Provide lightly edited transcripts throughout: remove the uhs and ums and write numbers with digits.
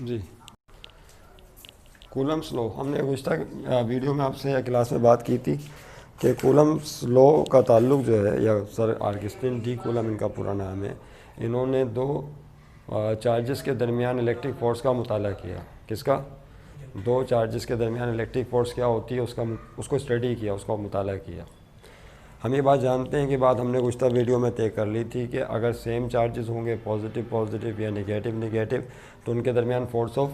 जी, Coulomb's law हमने गुज़श्ता video में आपसे या क्लास में बात की थी कि कूलम्स लॉ का ताल्लुक जो है, या सर ऑगस्टिन डी कूलम इनका पूरा नाम है, इन्होंने दो चार्जेस के दरमियान इलेक्ट्रिक फ़ोर्स का मुताला किया। किसका? दो चार्जेस के दरमियान इलेक्ट्रिक फ़ोर्स क्या होती है उसको स्टडी किया, उसका मुताला किया। हम ये बात जानते हैं कि बात हमने गुज़श्ता वीडियो में तय कर ली थी कि अगर सेम चार्जेस होंगे, पॉजिटिव पॉजिटिव या नेगेटिव नेगेटिव, तो उनके दरमियान फोर्स ऑफ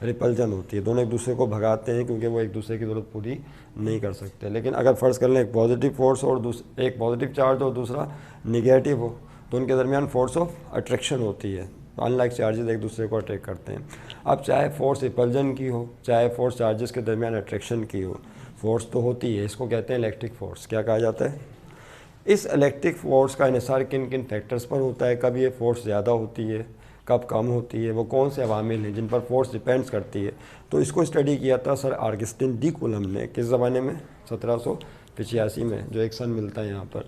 रिपल्जन होती है। दोनों एक दूसरे को भगाते हैं क्योंकि वो एक दूसरे की ज़रूरत पूरी नहीं कर सकते। लेकिन अगर फ़र्ज़ कर लें एक पॉजिटिव फोर्स और एक पॉजिटिव चार्ज और दूसरा निगेटिव हो, तो उनके दरमियान फोर्स ऑफ अट्रैक्शन होती है। अनलाइक चार्जेस एक दूसरे को अट्रैक्ट करते हैं। अब चाहे फोर्स रिपल्जन की हो, चाहे फोर्स चार्जेस के दरमियान अट्रैक्शन की हो, फोर्स तो होती है। इसको कहते हैं इलेक्ट्रिक फोर्स। क्या कहा जाता है? इस इलेक्ट्रिक फोर्स का इन्हिसार किन किन फैक्टर्स पर होता है, कब ये फोर्स ज़्यादा होती है, कब कम होती है, वो कौन से अवामिल हैं जिन पर फोर्स डिपेंड्स करती है। तो इसको स्टडी किया था सर ऑगस्टिन डी कूलम ने। किस ज़माने में? 1785 में, जो एक सन मिलता है यहाँ पर।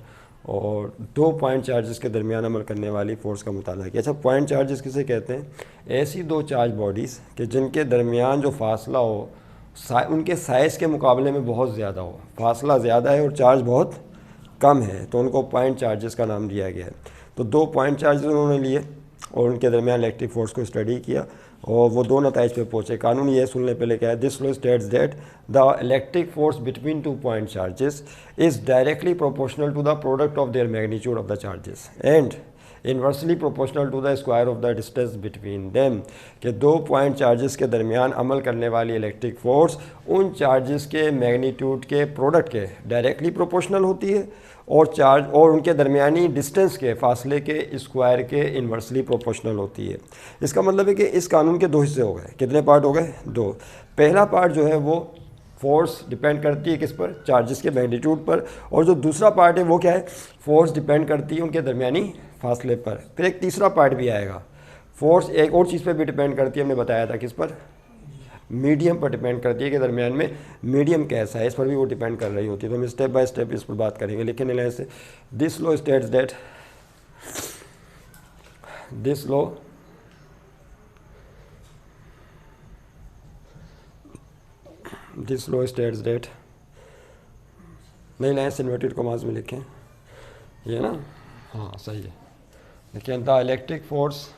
और दो पॉइंट चार्जेस के दरमियान अमल करने वाली फ़ोर्स का मुताला किया। अच्छा, पॉइंट चार्जेस किसे कहते हैं? ऐसी दो चार्ज बॉडीज़ कि जिनके दरमियान जो फासला हो उनके साइज़ के मुकाबले में बहुत ज़्यादा हो, फासला ज़्यादा है और चार्ज बहुत कम है, तो उनको पॉइंट चार्जेस का नाम दिया गया है। तो दो पॉइंट चार्जेस उन्होंने लिए और उनके दरमियान इलेक्ट्रिक फोर्स को स्टडी किया और वो दो नतीजे पे पहुँचे। कानून ये सुनने पहले क्या है? This law states that the electric force between two point charges is directly proportional to the product of their magnitude of the charges and inversely proportional to the square of the distance between them. कि दो point charges के दरमियान अमल करने वाली electric force उन charges के magnitude के प्रोडक्ट के डायरेक्टली प्रोपोर्शनल होती है और उनके दरमियानी डिस्टेंस के फासले के स्क्वायर के इन्वर्सली प्रोपोर्शनल होती है। इसका मतलब है कि इस कानून के दो हिस्से हो गए। कितने पार्ट हो गए? दो। पहला पार्ट जो है वो फोर्स डिपेंड करती है किस पर? चार्जेस के मैग्नीट्यूड पर। और जो दूसरा पार्ट है वो क्या है? फोर्स डिपेंड करती है उनके दरमियानी फासले पर। फिर एक तीसरा पार्ट भी आएगा। फोर्स एक और चीज़ पर भी डिपेंड करती है, हमने बताया था। किस पर? मीडियम पर डिपेंड करती है कि दरमियान में मीडियम कैसा है, इस पर भी वो डिपेंड कर रही होती है। तो हम स्टेप बाय स्टेप इस पर बात करेंगे। लेकिन ऐसे this law states that this law states that नहीं ऐसे इन्वर्टेड कॉमास में लिखें, ये ना, हाँ सही है। लेकिन the electric force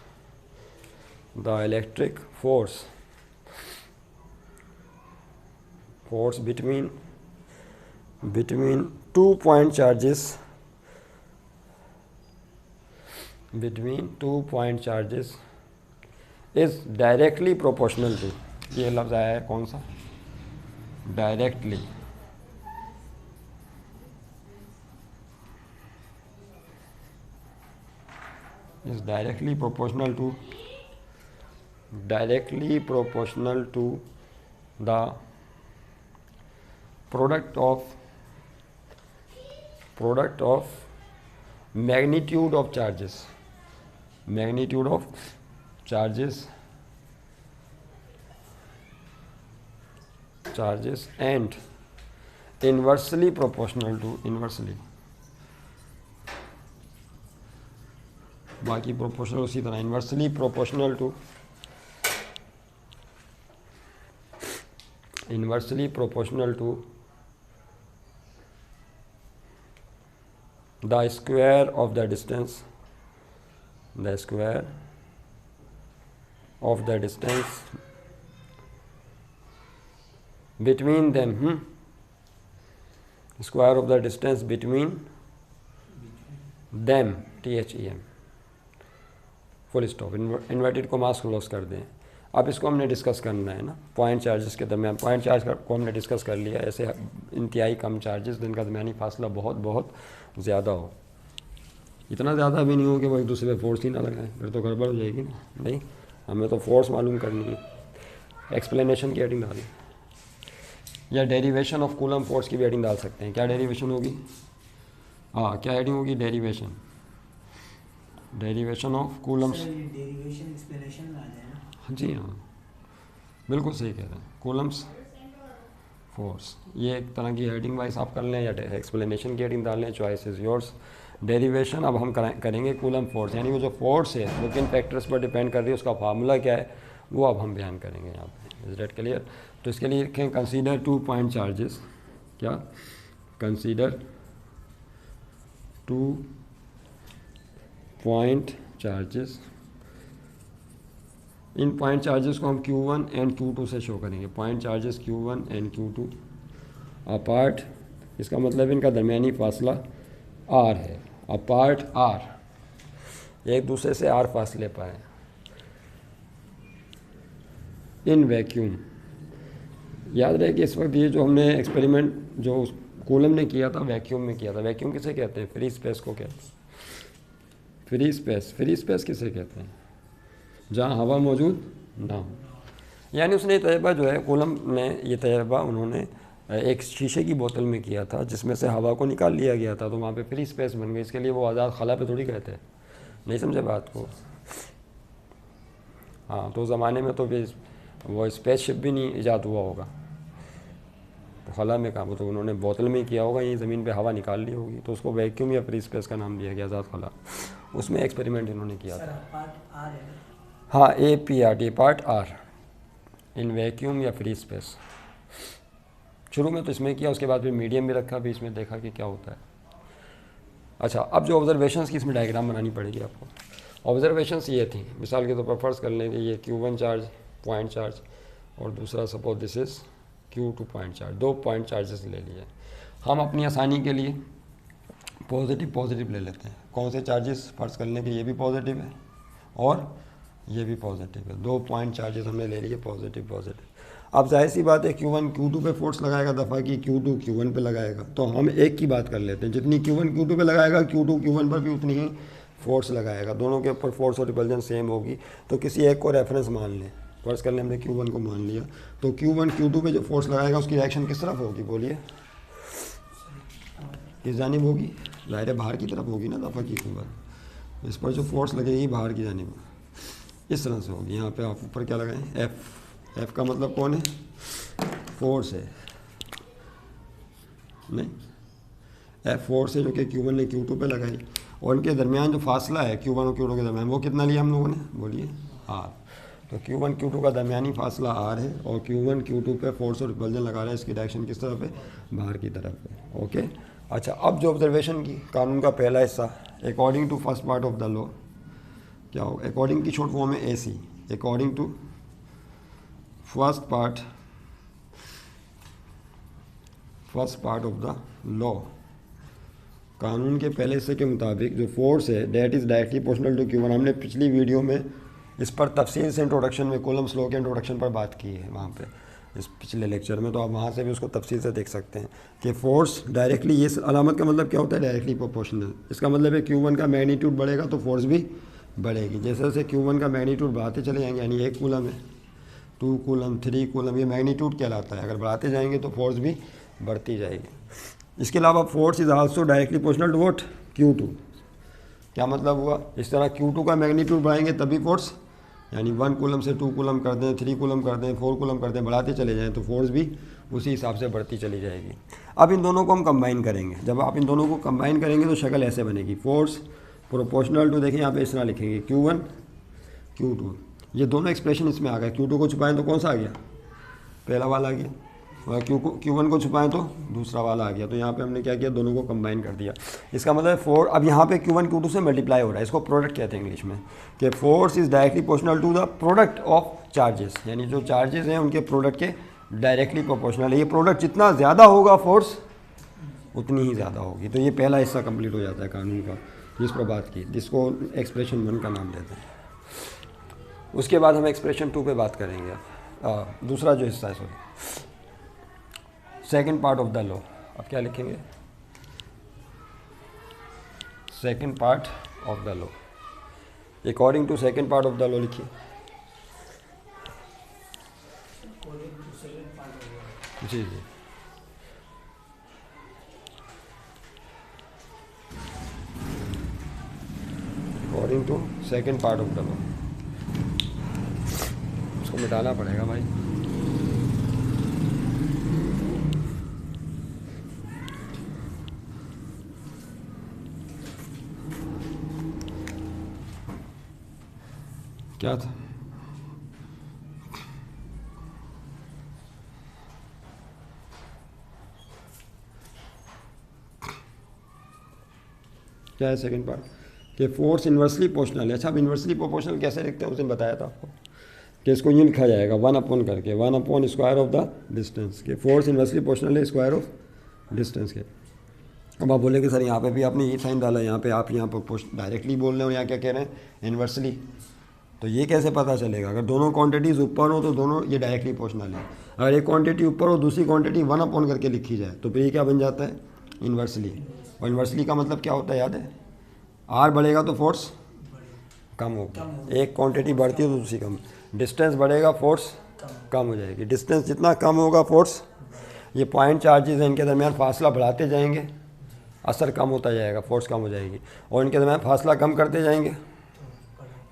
between 2 point charges is directly proportional to, ये लफ्ज़ आया है कौन सा? Directly. is directly proportional to the product of magnitude of charges and inversely proportional to बाकी प्रोपोर्शनल उसी तरह, inversely proportional to the square of the distance between them, square of the distance between them, THEM, full stop, inverted commas close कर दें। अब इसको हमने discuss करना है ना, पॉइंट चार्जेस के दरमियान। पॉइंट चार्ज को हमने डिस्कस कर लिया। ऐसे इंतहाई कम चार्जेस जिनका दरमियानी फासला बहुत बहुत ज़्यादा हो, इतना ज़्यादा भी नहीं हो कि वो एक दूसरे पे फोर्स ही ना लगाएं, फिर तो गड़बड़ हो जाएगी ना। नहीं, हमें तो फोर्स मालूम करनी है। एक्सप्लेनेशन की हेडिंग डालें या डेरिवेशन ऑफ कूलम फोर्स की भी हेडिंग डाल सकते हैं। क्या डेरिवेशन होगी? हाँ, क्या हेडिंग होगी? Derivation of Coulomb's. जी हाँ, बिल्कुल सही कह रहे हैं। कूलम्स फोर्स, ये एक तरह की हेडिंग वाइज आप कर लें या एक्सप्लेनेशन की हेडिंग डाल लें, चॉइस इज़ योर्स। डेरिवेशन अब हम करेंगे कूलम फोर्स, यानी वो जो फोर्स है वो किन फैक्टर्स पर डिपेंड कर रही है, उसका फार्मूला क्या है वो अब हम बयान करेंगे यहाँ पे। Is that clear? तो इसके लिए लिखें कंसीडर 2 पॉइंट चार्जेस। क्या? Consider 2 point charges. इन पॉइंट चार्जेस को हम Q1 एंड Q2 से शो करेंगे। Point charges Q1 and Q2 apart, इसका मतलब इनका दरमियानी फासला R है। अपार्ट R, एक दूसरे से R फासले पर है। इन वैक्यूम, याद रहे कि इस वक्त ये जो हमने एक्सपेरिमेंट जो कूलम ने किया था वैक्यूम में किया था। वैक्यूम किसे कहते हैं? फ्री स्पेस को कहते हैं। फ्री स्पेस, फ्री स्पेस किसे कहते हैं? जहाँ हवा मौजूद ना हो। यानी उसने तजर्बा जो है कूलम ने, ये तजर्बा उन्होंने एक शीशे की बोतल में किया था जिसमें से हवा को निकाल लिया गया था, तो वहाँ पे फ्री स्पेस बन गई। इसके लिए वो आज़ाद खला पे थोड़ी कहते हैं। नहीं समझे बात को? हाँ, तो ज़माने में तो वो स्पेसशिप भी नहीं ईजाद हुआ होगा, तो खला में काम, तो उन्होंने बोतल में ही किया होगा, यहीं ज़मीन पे हवा निकाल ली होगी, तो उसको वैक्यूम या फ्री स्पेस का नाम दिया गया, आज़ाद खला। उसमें एक्सपेरिमेंट इन्होंने किया था। हाँ, APRT, part R in vacuum या फ्री स्पेस। शुरू में तो इसमें किया, उसके बाद फिर मीडियम भी रखा, बीच में देखा कि क्या होता है। अच्छा, अब जो ऑब्जर्वेशंस की इसमें डायग्राम बनानी पड़ेगी आपको। ऑब्जर्वेशंस ये थी, मिसाल के तौर पर फर्ज कर लें कि ये Q1 चार्ज, पॉइंट चार्ज, और दूसरा suppose this is Q2 point charge. 2 point charges ले लिए। हम अपनी आसानी के लिए पॉजिटिव पॉजिटिव ले लेते हैं। कौन से चार्जेस? फर्ज कर लें कि ये भी पॉजिटिव है और ये भी पॉजिटिव है। 2 पॉइंट चार्जेस हमने ले लिए, पॉजिटिव पॉजिटिव। अब जाहिर सी बात है Q1 Q2 पे फोर्स लगाएगा दफ़ा की, Q2 Q1 पे लगाएगा। तो हम एक की बात कर लेते हैं, जितनी Q1 Q2 पे लगाएगा Q2 Q1 पर भी उतनी ही फोर्स लगाएगा। दोनों के ऊपर फोर्स और रिपल्जन सेम होगी। तो किसी एक को रेफरेंस मान लें, फर्ज कर लें हमने Q1 को मान लिया, तो Q1 Q2 पे जो फोर्स लगाएगा उसकी रिएक्शन किस तरफ होगी? बोलिए, किस जानिब होगी? ज़ाहिर है बाहर की तरफ होगी ना, दफ़ा की Q1। इस पर जो फोर्स लगेगी बाहर की जानिब इस तरह से होगी। यहाँ पे आप ऊपर क्या लगाएं? F का मतलब कौन है? फोर्स है, नहीं, F फोर्स है जो कि Q1 ने Q2 पे लगाई, और इनके दरमियान जो फासला है Q1 और Q2 के दरमियान, वो कितना लिया हम लोगों ने? बोलिए, R। तो Q1 Q2 का दरमियानी फासला R है, और Q1 Q2 पे फोर्स और रिपल्जन लगा रहा है। इसकी डायरेक्शन किस तरफ है? बाहर की तरफ है। ओके। अच्छा, अब जो ऑब्जर्वेशन की कानून का पहला हिस्सा, according to first part of the law, क्या हो? अकॉर्डिंग की शॉर्ट फॉर्म है AC। According to first part of the law, कानून के पहले हिस्से के मुताबिक जो फोर्स है that is directly proportional to Q1। हमने पिछली वीडियो में इस पर तफसील से इंट्रोडक्शन में कूलम्स लॉ के इंट्रोडक्शन पर बात की है वहाँ पे, इस पिछले लेक्चर में, तो आप वहाँ से भी उसको तफसील से देख सकते हैं कि फोर्स डायरेक्टली, ये अलामत का मतलब क्या होता है? Directly proportional. इसका मतलब है Q1 का मैग्नीट्यूड बढ़ेगा तो फोर्स भी बढ़ेगी। जैसे जैसे Q1 का मैग्नीट्यूड बढ़ाते चले जाएंगे, यानी 1 कूलम है, 2 कूलम, 3 कूलम, ये मैग्नीट्यूड कहलाता है। अगर बढ़ाते जाएंगे तो फोर्स भी बढ़ती जाएगी। इसके अलावा force is also directly proportional to what? Q2। क्या मतलब हुआ? इस तरह Q2 का मैग्नीट्यूड बढ़ाएंगे तभी फोर्स, यानी 1 कूलम से 2 कूलम कर दें, 3 कूलम कर दें, 4 कूलम कर दें, बढ़ाते चले जाएँ तो फोर्स भी उसी हिसाब से बढ़ती चली जाएगी। अब इन दोनों को हम कंबाइन करेंगे। जब आप इन दोनों को कंबाइन करेंगे तो शक्ल ऐसे बनेगी, फोर्स प्रोपोर्शनल टू, देखिए यहाँ पे इस तरह लिखेंगे Q1 Q2। ये दोनों एक्सप्रेशन इसमें आ गए। Q2 को छुपाएं तो कौन सा आ गया? पहला वाला आ गया, और Q1 को छुपाएं तो दूसरा वाला आ गया। तो यहाँ पे हमने क्या किया? दोनों को कंबाइन कर दिया। इसका मतलब 4, अब यहाँ पे Q1 Q2 से मल्टीप्लाई हो रहा है, इसको प्रोडक्ट कहते हैं इंग्लिश में, कि force is directly proportional to the product of charges, यानी जो चार्जेस हैं उनके प्रोडक्ट के डायरेक्टली प्रोपोर्शनल है। ये प्रोडक्ट जितना ज़्यादा होगा फोर्स उतनी ही ज़्यादा होगी। तो ये पहला हिस्सा कंप्लीट हो जाता है कानून का, जिस पर बात की, जिसको एक्सप्रेशन 1 का नाम देते हैं। उसके बाद हम एक्सप्रेशन 2 पे बात करेंगे। दूसरा जो हिस्सा है, sorry, second part of the law. अब क्या लिखेंगे? Second part of the law. According to second part of the law लिखिए। जी जी, according to second part of the law. उसको मिटाना पड़ेगा भाई। क्या था? क्या है सेकंड पार्ट, कि फोर्स इन्वर्सली प्रोपोर्शनल है। अच्छा, अब इन्वर्सली प्रोपोर्शनल कैसे लिखते हैं उस दिन बताया था आपको, कि इसको यूँ लिखा जाएगा 1 अपॉन करके, 1 upon square of the distance, के फोर्स इन्वर्सली प्रोपोर्शनल है स्क्वायर ऑफ डिस्टेंस के। अब आप बोलेंगे सर यहाँ पे भी आपने ये साइन डाला, यहाँ पे आप यहाँ पर डायरेक्टली बोल रहे हो, यहाँ क्या कह रहे हैं इन्वर्सली, तो ये कैसे पता चलेगा? अगर दोनों क्वांटिटीज़ ऊपर हो तो दोनों ये डायरेक्टली प्रोपोर्शनल है। अगर एक क्वांटिटी ऊपर हो दूसरी क्वांटिटी 1 अपॉन करके लिखी जाए तो फिर ये क्या बन जाता है? इन्वर्सली। और इन्वर्सली का मतलब क्या होता है याद है? आर बढ़ेगा तो फोर्स कम होगी, एक क्वांटिटी बढ़ती है तो दूसरी कम, डिस्टेंस बढ़ेगा फोर्स कम हो जाएगी, डिस्टेंस जितना कम होगा फोर्स, ये पॉइंट चार्जेस हैं इनके दरमियान फासला बढ़ाते जाएंगे, असर कम होता जाएगा, फोर्स कम हो जाएगी, और इनके दरमियान फासला कम करते जाएंगे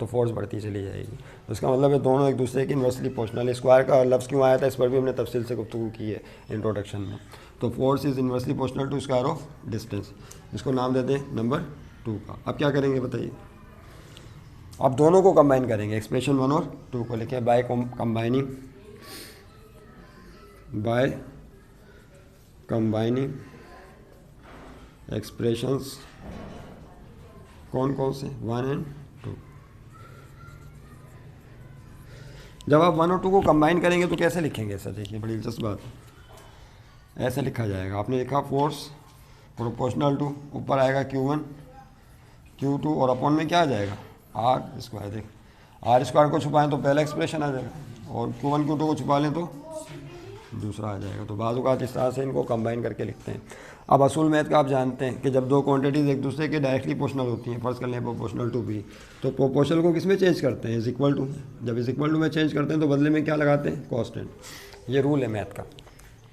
तो फोर्स बढ़ती चली जाएगी। तो इसका मतलब है दोनों एक दूसरे की इन्वर्सली प्रोपोर्शनल है। स्क्वायर का लफ्ज़ क्यों आया था इस पर भी हमने तफसील से गुफ्तगू की है इंट्रोडक्शन में। तो force is inversely proportional to square of distance, इसको नाम दे दें नंबर 2 का। अब क्या करेंगे बताइए, अब दोनों को कंबाइन करेंगे, एक्सप्रेशन 1 और 2 को लिखें बाय कंबाइनिंग एक्सप्रेशंस, कौन कौन से 1 और 2। जब आप 1 और 2 को कंबाइन करेंगे तो कैसे लिखेंगे? ऐसा देखिए, बड़ी दिलचस्प बात है। ऐसे लिखा जाएगा, आपने लिखा फोर्स प्रोपोर्शनल टू, ऊपर आएगा Q1 Q2 और अपॉन में क्या आ जाएगा आर स्क्वायर। देख, आर स्क्वायर को छुपाएं तो पहला एक्सप्रेशन आ जाएगा, और Q1 Q2 को छुपा लें तो दूसरा आ जाएगा। तो बाज़ औक़ात इस तरह से इनको कंबाइन करके लिखते हैं। अब असूल मैथ का आप जानते हैं कि जब दो क्वांटिटीज़ एक दूसरे के डायरेक्टली प्रोपोर्शनल होती हैं, फर्ज कर लें प्रोपोर्शनल टू बी, तो प्रोपोर्शनल को किस में चेंज करते हैं? Is equal to. जब इज इक्वल टू में चेंज करते हैं तो बदले में क्या लगाते हैं? कांस्टेंट। ये रूल है मैथ का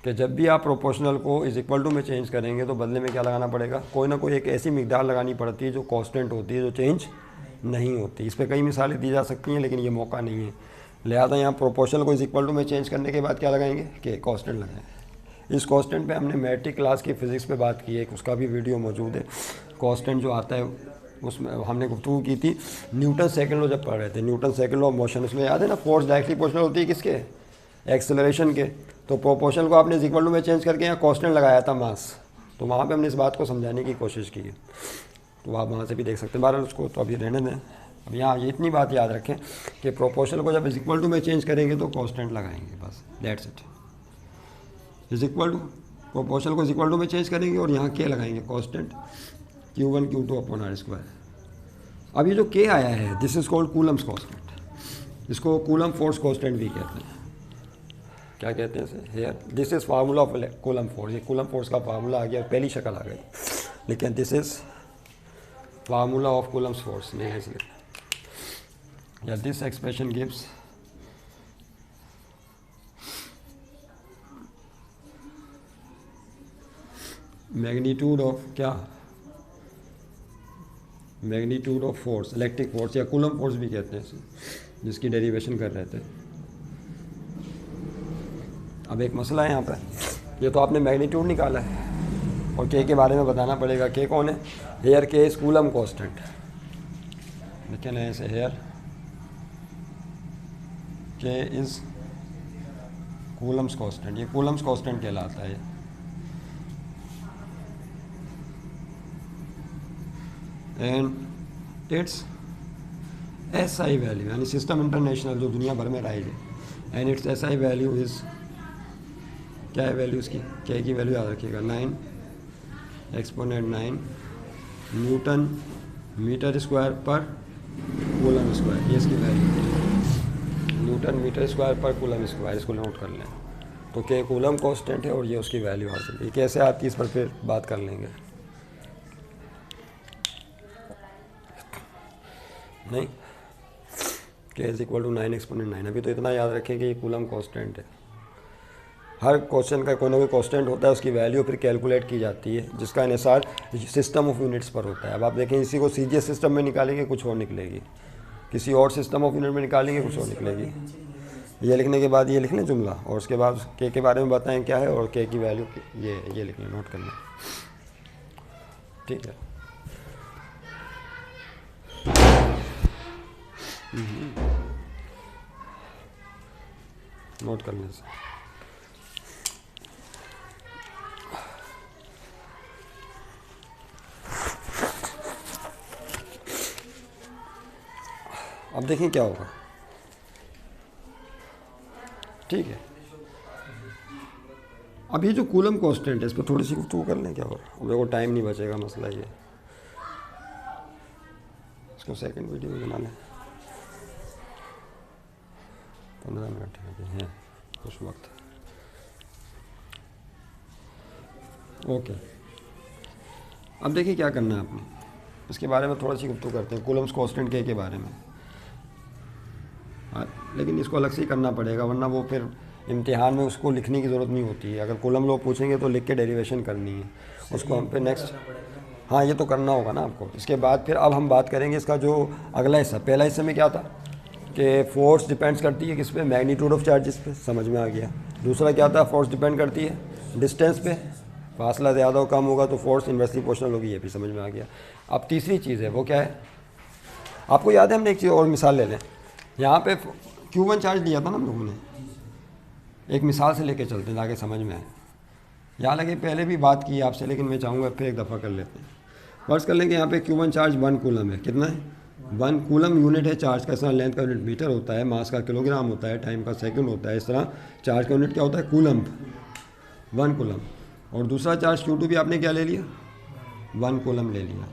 कि जब भी आप प्रोपोर्शनल को इज इक्वल टू में चेंज करेंगे तो बदले में क्या लगाना पड़ेगा? कोई ना कोई एक ऐसी मिकदार लगानी पड़ती है जो कांस्टेंट होती है, जो चेंज नहीं होती। इस पर कई मिसालें दी जा सकती हैं लेकिन ये मौका नहीं है, लिहाजा यहाँ प्रोपोर्शनल को इज इक्वल टू में चेंज करने के बाद क्या लगाएंगे कि कांस्टेंट लगाएंगे। इस कांस्टेंट पे हमने मैट्रिक क्लास की फ़िज़िक्स पे बात की है, उसका भी वीडियो मौजूद है। कांस्टेंट जो आता है उसमें हमने गुफ्तगू की थी न्यूटन सेकंड लॉ जब पढ़ रहे थे, Newton second law of motion. उसमें याद है ना, फोर्स डायरेक्टली प्रोपोर्शनल होती है किसके? एक्सेलरेशन के। तो प्रोपोर्शनल को आपने इज इक्वल टू में चेंज करके यहाँ कांस्टेंट लगाया था मास, तो वहाँ पर हमने इस बात को समझाने की कोशिश की है, तो आप वहाँ से भी देख सकते हैं। बहरहाल उसको तो अभी रहने दें। अब यहाँ ये इतनी बात याद रखें कि प्रोपोर्शनल को जब इज इक्वल टू में चेंज करेंगे तो कांस्टेंट लगाएंगे, बस that's it. Is equal to, proportional को इज इक्वल टू में चेंज करेंगे और यहाँ के लगाएंगे constant Q1 Q2 upon are square. अब ये जो के आया है this is called Coulomb's constant, इसको कूलम फोर्स कांस्टेंट भी कहते हैं। क्या कहते हैं इसे? Here this is formula of Coulomb force. ये कूलम फोर्स का फार्मूला आ गया, पहली शक्ल आ गई, लेकिन this is formula of Coulomb's force नहीं है इसलिए। या this expression gives magnitude of क्या? Magnitude of force, electric force या कूलम फोर्स भी कहते हैं इसे, जिसकी डेरिवेशन कर रहे थे। अब एक मसला है यहाँ पर, ये तो आपने मैग्नीट्यूड निकाला है और के बारे में बताना पड़ेगा। के कौन है? हेयर के इज कूलम कांस्टेंट। लेकिन ऐसे हेयर के इज कूलम्स कांस्टेंट, ये कूलम्स कांस्टेंट कहलाता है। एंड इट्स SI वैल्यू, यानी सिस्टम इंटरनेशनल जो दुनिया भर में राइज है, and it's SI value is, क्या है वैल्यू इसकी? क्या की वैल्यू याद रखिएगा 9 एक्सपोनेंट 9 न्यूटन मीटर स्क्वायर पर कूलम स्क्वायर, ये इसकी वैल्यू न्यूटन मीटर स्क्वायर पर कूलम स्क्वायर, इसको नोट कर लें। तो के कूलम कांस्टेंट है और ये उसकी वैल्यू हासिल, ये कैसे आती है इस पर फिर बात कर लेंगे। नहीं, के इज इक्वल टू 9 एक्सपोनेंट 9। अभी तो इतना याद रखें कि ये कूलम कांस्टेंट है। हर क्वेश्चन का कोई ना कोई कांस्टेंट होता है, उसकी वैल्यू फिर कैलकुलेट की जाती है, जिसका इन्हिसार सिस्टम ऑफ यूनिट्स पर होता है। अब आप देखें, इसी को सीजीएस सिस्टम में निकालेंगे कुछ और निकलेगी, किसी और सिस्टम ऑफ यूनिट में निकालेंगे कुछ और निकलेगी। ये लिखने के बाद ये लिख लें जुमला, और उसके बाद के बारे में बताएं क्या है और के की वैल्यू ये लिख लें, नोट कर लें, ठीक है। नोट कर लें इसे। अब देखिए क्या होगा, ठीक है। अब ये जो कूलम कांस्टेंट है इस पर थोड़ी सी गुफ्तगू कर लें क्या हो रहा है। अब देखो टाइम नहीं बचेगा, मसला ये, इसको सेकंड वीडियो में बना लें, 15 मिनट हैं कुछ वक्त। ओके, अब देखिए क्या करना है आपने, इसके बारे में थोड़ा सी गुफ्तगू करते हैं, कूलम्स कांस्टेंट के बारे में। लेकिन इसको अलग से ही करना पड़ेगा, वरना वो फिर इम्तिहान में उसको लिखने की ज़रूरत नहीं होती है। अगर कूलम लोग पूछेंगे तो लिख के डेरिवेशन करनी है, उसको हम फिर नेक्स्ट, हाँ ये तो करना होगा ना आपको। इसके बाद फिर अब हम बात करेंगे इसका जो अगला हिस्सा। पहला हिस्से में क्या था कि फोर्स डिपेंड्स करती है किस पे, मैग्नीट्यूड ऑफ चार्जेस पे, समझ में आ गया। दूसरा क्या था, फोर्स डिपेंड करती है डिस्टेंस पे, फासला ज़्यादा हो कम होगा तो फोर्स इन्वर्सली प्रोपोर्शनल होगी, ये भी समझ में आ गया। अब तीसरी चीज़ है वो क्या है, आपको याद है हमने एक चीज़ और मिसाल ले लें, यहाँ पे Q1 चार्ज दिया था ना हम लोगों ने, एक मिसाल से लेके चलते हैं ताकि समझ में आए। यहाँ लगे पहले भी बात की आपसे, लेकिन मैं चाहूँगा फिर एक दफ़ा कर लेते हैं। फर्ज कर लेंगे यहाँ पे Q1 चार्ज 1 कूलम है, कितना है 1 कूलम यूनिट है चार्ज का। इस तरह लेंथ का यूनिट मीटर होता है, मास का किलोग्राम होता है, टाइम का सेकंड होता है, इस तरह चार्ज का यूनिट क्या होता है कूलम, 1 कूलम। और दूसरा चार्ज Q2 भी आपने क्या ले लिया 1 कूलम ले लिया,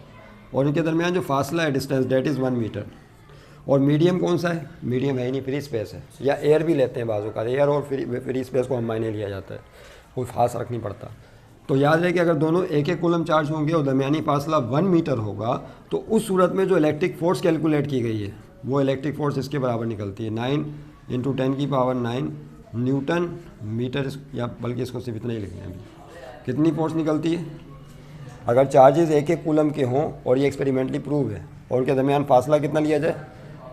और इनके दरमियान जो फासला है डिस्टेंस डेट इज़ 1 मीटर। और मीडियम कौन सा है, मीडियम है ही नहीं, फ्री स्पेस है, या एयर भी लेते हैं बाजू का, एयर और फ्री स्पेस को हम मायने लिया जाता है, कोई खास फर्क नहीं पड़ता। तो याद रहे कि अगर दोनों एक एक कूलम चार्ज होंगे और दरमियानी फासला 1 मीटर होगा तो उस सूरत में जो इलेक्ट्रिक फ़ोर्स कैलकुलेट की गई है वो इलेक्ट्रिक फ़ोर्स इसके बराबर निकलती है 9 × 10⁹ न्यूटन मीटर, या बल्कि इसको सिर्फ इतना ही लिखना है। कितनी फोर्स निकलती है अगर चार्जेस एक एक कूलम के हों, और ये एक्सपेरिमेंटली प्रूव है, और उनके दरमियान फासला कितना लिया जाए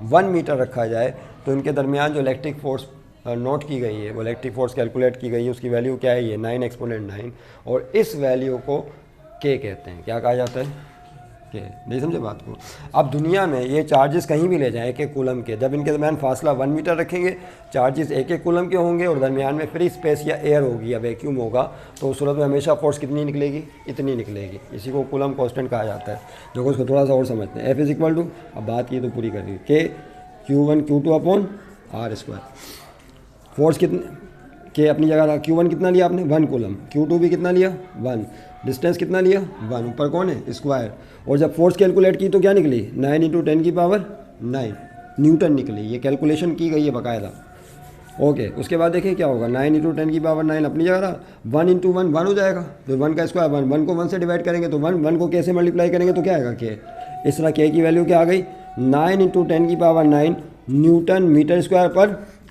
1 मीटर रखा जाए, तो इनके दरमियान जो इलेक्ट्रिक फ़ोर्स नोट की गई है, वो इलेक्ट्रिक फ़ोर्स कैलकुलेट की गई है, उसकी वैल्यू क्या है, ये 9 एक्सपोनेंट 9, और इस वैल्यू को के कहते हैं। क्या कहा जाता है, के। नहीं समझे बात को। अब दुनिया में ये चार्जेस कहीं भी ले जाएं एक एक कूलम के, जब इनके दरमियान फासला 1 मीटर रखेंगे, चार्जेस एक एक कूलम के होंगे और दरमियान में फ्री स्पेस या एयर होगी या वैक्यूम होगा, तो उस सूरत में हमेशा फोर्स कितनी निकलेगी, इतनी निकलेगी। इसी को कूलम कांस्टेंट कहा जाता है। देखो इसको थोड़ा सा और समझते हैं। F = अब बात की तो पूरी कर दी, के Q1 Q2/r²। फोर्स कितने के अपनी जगह रहा, Q1 कितना लिया आपने 1 कूलम, Q2 भी कितना लिया 1, डिस्टेंस कितना लिया 1, ऊपर कौन है स्क्वायर, और जब फोर्स कैलकुलेट की तो क्या निकली 9 × 10⁹ न्यूटन निकली। ये कैलकुलेशन की गई है बाकायदा। ओके, उसके बाद देखिए क्या होगा, 9 × 10⁹ अपनी जगह रहा, 1 × 1 1 हो जाएगा, तो 1 का स्क्वायर 1, 1 को 1 से डिवाइड करेंगे तो 1 को कैसे मल्टीप्लाई करेंगे तो क्या आएगा के। इस तरह के की वैल्यू क्या आ गई 9 × 10⁹ न्यूटन मीटर स्क्वायर पर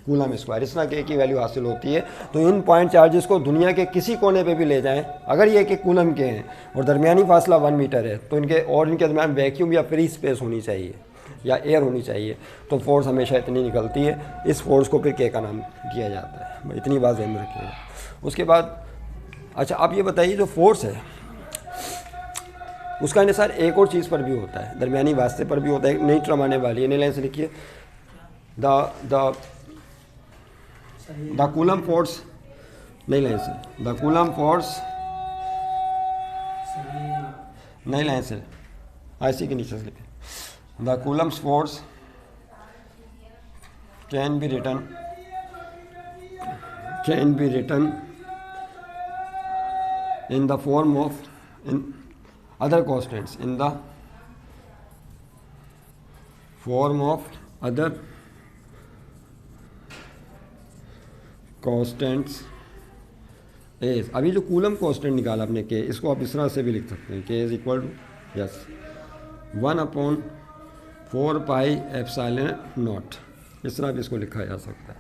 कूलम स्क्वायर। इस तरह के की वैल्यू हासिल होती है। तो इन पॉइंट चार्जेस को दुनिया के किसी कोने पे भी ले जाएं, अगर ये एक कूलम के हैं और दरमियानी फासला 1 मीटर है, तो इनके दरमियान वैक्यूम या फ्री स्पेस होनी चाहिए या एयर होनी चाहिए, तो फोर्स हमेशा इतनी निकलती है। इस फोर्स को फिर के का नाम दिया जाता है। इतनी बात ध्यान में रखिएगा। उसके बाद अच्छा आप ये बताइए, जो फोर्स है उसका इन्हिसार एक और चीज़ पर भी होता है, दरमियानी वास्ते पर भी होता है। नई टर्म आने वाली है, नई लाइन से लिखिए, द कूलम फोर्स, नई लाइन से, द कूलम फोर्स, नई लाइन से ऐसी के नीचे से लिखे, the Coulomb's force can be written in the form of other constants, in the form of other constants is। अभी जो कूलम कांस्टेंट निकाला आपने के, इसको आप इस तरह से भी लिख सकते हैं, के = 1/4πε0। इस तरह भी इसको लिखा जा सकता है।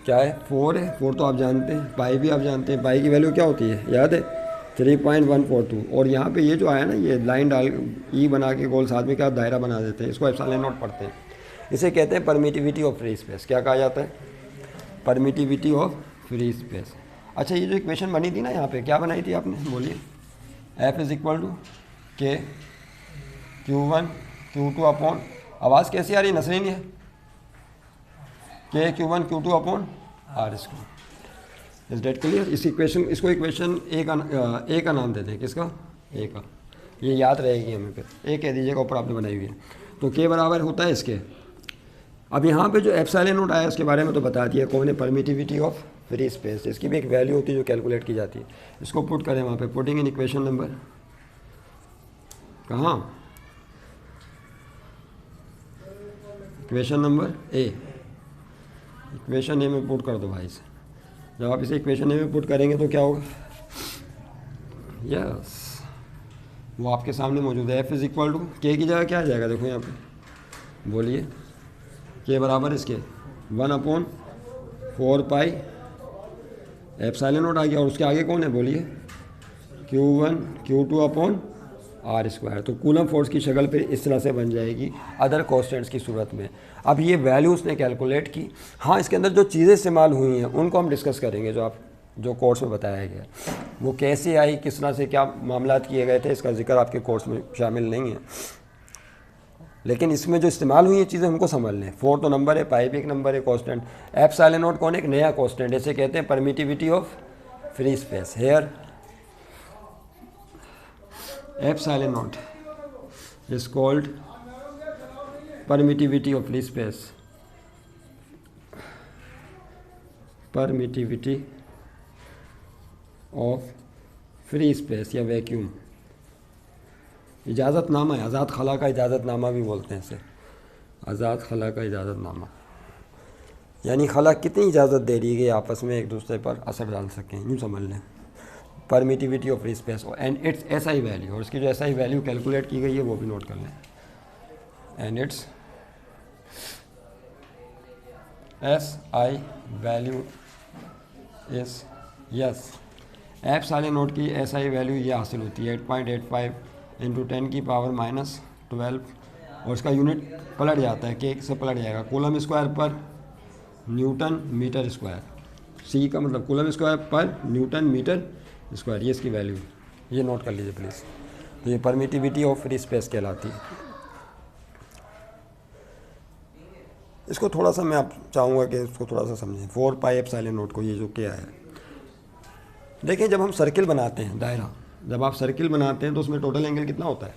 क्या है 4 है, 4 तो आप जानते हैं, पाई भी आप जानते हैं। पाई की वैल्यू क्या होती है याद है 3.142। और यहाँ पे ये जो आया ना, ये लाइन डाल ई बना के गोल साथ में क्या दायरा बना देते हैं, इसको ε0 पढ़ते हैं। इसे कहते हैं परमिटिविटी ऑफ फ्री स्पेस। क्या कहा जाता है, परमिटिविटी ऑफ फ्री स्पेस। अच्छा ये जो इक्वेशन बनी थी ना यहाँ पे, क्या बनाई थी आपने बोलिए, F = के Q1 Q2/, आवाज़ कैसी आ रही है, नसरीन है, के Q1 Q2/r²। इस डेट क्लियर। इस इक्वेशन, इसको इक्वेशन ए का नाम देते हैं, किसका, ए का, ये याद रहेगी हमें। फिर ए कह दीजिएगा, ऊपर आपने बनाई हुई है। तो के बराबर होता है इसके अब यहाँ पे जो एप्सिलॉन नॉट आया उसके बारे में तो बता दिया कौन है, परमिटिविटी ऑफ फ्री स्पेस। इसकी भी एक वैल्यू होती है जो कैलकुलेट की जाती है। इसको पुट करें वहाँ पे, पुटिंग इन इक्वेशन नंबर कहाँ, इक्वेशन नंबर ए, इक्वेशन ए में पुट कर दो भाई से। जब आप इसे इक्वेशन ए में पुट करेंगे तो क्या होगा, यस वो आपके सामने मौजूद है। एफ इज़ इक्वल टू के की जगह क्या आ जाएगा, देखो यहाँ पे, बोलिए, के बराबर इसके 1/4 पाई एप्सिलॉन नॉट आ गया, और उसके आगे कौन है बोलिए, Q1 Q2/r²। तो कूलम फोर्स की शक्ल फिर इस तरह से बन जाएगी अदर कॉन्स्टेंट्स की सूरत में। अब ये वैल्यू उसने कैलकुलेट की। हाँ, इसके अंदर जो चीज़ें इस्तेमाल हुई हैं उनको हम डिस्कस करेंगे, जो कोर्स में बताया गया वो कैसे आई, किस तरह से क्या मामला किए गए थे, इसका जिक्र आपके कोर्स में शामिल नहीं है, लेकिन इसमें जो इस्तेमाल हुई है चीज़ें हमको समझ लें। 4 तो नंबर है, पाई भी एक नंबर है, कॉन्स्टेंट एप्सिलॉन नॉट कौन है, एक नया कॉन्स्टेंट, ऐसे कहते हैं permittivity of free space. Here epsilon naught is called permittivity of free space, permittivity of free space या वैक्यूम। इजाज़तनामा है, आज़ाद खला का इजाज़तनामा भी बोलते हैं इसे, आज़ाद खला का इजाज़तनामा, यानी खला कितनी इजाज़त दे रही है कि आपस में एक दूसरे पर असर डाल सकें, यूँ समझ लें। Permittivity of free space and it's SI value, और इसकी जो SI वैल्यू कैलकुलेट की गई है वो भी नोट कर लें। एंड इट्स SI वैल्यू इस यस, एप्सिलॉन नॉट की SI वैल्यू ये हासिल होती है 8.85 × 10⁻12, और इसका यूनिट पलट जाता है, के से पलट जाएगा, कूलम स्क्वायर पर न्यूटन मीटर स्क्वायर। C का मतलब कूलम स्क्वायर पर न्यूटन मीटर स्क्वायर, ये इसकी वैल्यू, ये नोट कर लीजिए प्लीज़। तो ये परमिटिविटी ऑफ फ्री स्पेस कहलाती है। इसको थोड़ा सा मैं आप चाहूँगा कि इसको थोड़ा सा समझें, 4 पाई एप्सिलॉन नॉट को, ये जो क्या है। देखिए, जब हम सर्किल बनाते हैं, दायरा, जब आप सर्किल बनाते हैं तो उसमें टोटल एंगल कितना होता है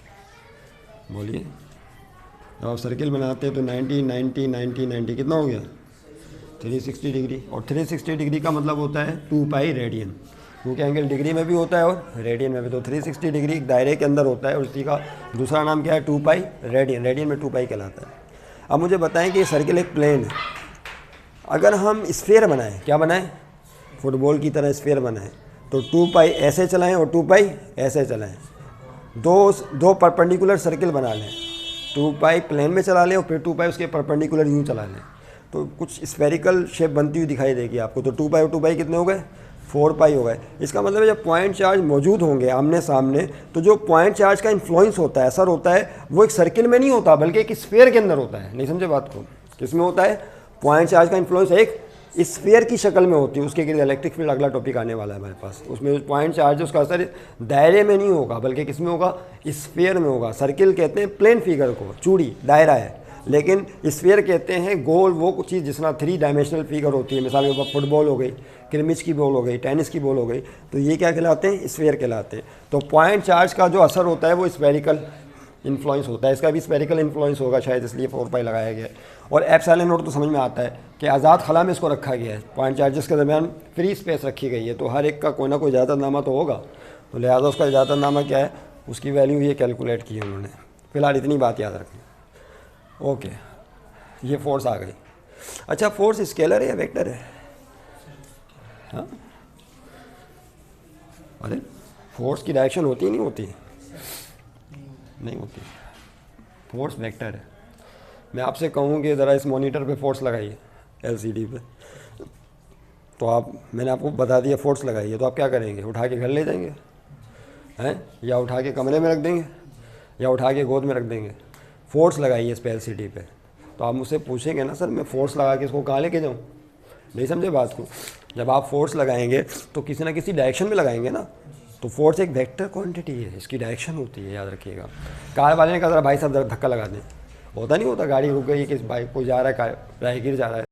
बोलिए। जब आप सर्किल बनाते हैं तो 90 90 90 90 कितना हो गया, 360 डिग्री। और 360 डिग्री का मतलब होता है 2 पाई रेडियन, क्योंकि एंगल डिग्री में भी होता है और रेडियन में भी। तो 360 डिग्री एक दायरे के अंदर होता है, और उसी का दूसरा नाम क्या है, 2 पाई रेडियन, रेडियन में 2 पाई कहलाता है। अब मुझे बताएं कि ये सर्किल एक प्लेन है, अगर हम स्फीयर बनाएं, क्या बनाएं, फुटबॉल की तरह स्फीयर बनाएं, तो 2 पाई ऐसे चलाएं और 2 पाई ऐसे चलाएं, दो परपेंडिकुलर सर्किल बना लें, 2 पाई प्लेन में चला लें और फिर 2 पाई उसके परपेंडिकुलर यूँ चला लें, तो कुछ स्फेरिकल शेप बनती हुई दिखाई देगी आपको। तो 2 पाई और 2 पाई कितने हो गए, 4 पाई हो गए। इसका मतलब है जब पॉइंट चार्ज मौजूद होंगे आमने सामने, तो जो पॉइंट चार्ज का इन्फ्लुएंस होता है, असर होता है, वो एक सर्किल में नहीं होता बल्कि एक स्फीयर के अंदर होता है। नहीं समझे बात को, किसमें होता है, पॉइंट चार्ज का इन्फ्लुएंस एक स्फीयर की शक्ल में होती है। उसके लिए इलेक्ट्रिक फील्ड अगला टॉपिक आने वाला है हमारे पास। उसमें पॉइंट चार्ज उसका असर दायरे में नहीं होगा बल्कि किसमें होगा, स्फीयर में होगा। सर्किल कहते हैं प्लेन फिगर को, चूड़ी दायरा है, लेकिन स्फीयर कहते हैं गोल वो कुछ चीज़ जिसना 3 डायमेंशनल फिगर होती है। मिसाल के तौर पर फुटबॉल हो गई, क्रिमिच की बॉल हो गई, टेनिस की बॉल हो गई, तो ये क्या कहलाते हैं, स्फीयर कहलाते हैं। तो पॉइंट चार्ज का जो असर होता है वो स्फेरिकल इन्फ्लुएंस होता है, इसका भी स्फेरिकल इन्फ्लुएंस होगा शायद, इसलिए 4 पाई लगाया गया है। और एप्सिलॉन नॉट तो समझ में आता है कि आज़ाद खला में इसको रखा गया है, पॉइंट चार्जेस के दरमियान फ्री स्पेस रखी गई है, तो हर एक का कोई ना कोई इजाज़तनामा तो होगा, तो लिहाजा उसका इजाज़तनामा क्या है, उसकी वैल्यू ये कैलकुलेट की है उन्होंने। फिलहाल इतनी बात याद रखें। ओके, ये फोर्स आ गई। अच्छा, फोर्स स्केलर है या वेक्टर है? हाँ, अरे फोर्स की डायरेक्शन होती ही नहीं होती, नहीं होती, फोर्स वेक्टर है। मैं आपसे कहूँ कि ज़रा इस मॉनिटर पे फोर्स लगाइए, LCD पे, तो मैंने आपको बता दिया फोर्स लगाइए, तो आप क्या करेंगे, उठा के घर ले जाएंगे हैं, या उठा के कमरे में रख देंगे, या उठा के गोद में रख देंगे। फोर्स लगाइए इस पे LCD पे, तो आप मुझसे पूछेंगे ना, सर मैं फोर्स लगा के इसको कहाँ लेके जाऊँ? नहीं समझे बात को? जब आप फोर्स लगाएंगे तो किसी ना किसी डायरेक्शन में लगाएंगे ना, तो फोर्स एक वेक्टर क्वांटिटी है, इसकी डायरेक्शन होती है, याद रखिएगा। कार वाले ने कहा जरा भाई साहब धक्का लगा दें, होता नहीं होता, गाड़ी रुक गई कि भाई कोई जा रहा है, राहगीर जा रहा है,